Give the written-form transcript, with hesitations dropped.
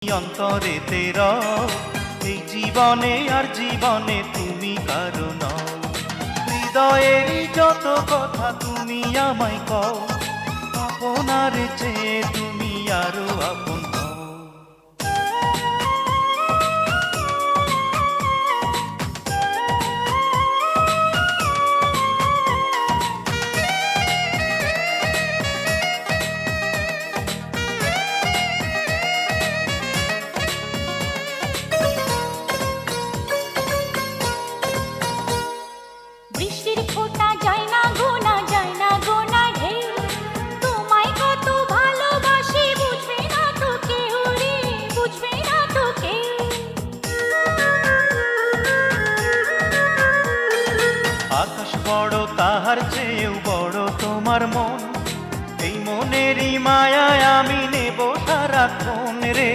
অন্তরেতে রও, এই জীবনে আর জীবনে তুমি কারো নও। হৃদয়েরই যত কথা তুমি আমায় কও, আপনার চেয়ে তুমি আরো আপন হও। বৃষ্টির ফোঁটা যায় না গোনা, যায় না গোনা ঢেউ। তোমায় কত ভালোবাসি বুঝবে না তো কেউ রে, বুঝবে না তো কেউ। আকাশ বড় তাহার চেয়েও বড় তোমার মন, এই মনেরই মায়ায় আমি নেব সারাক্ষণ রে।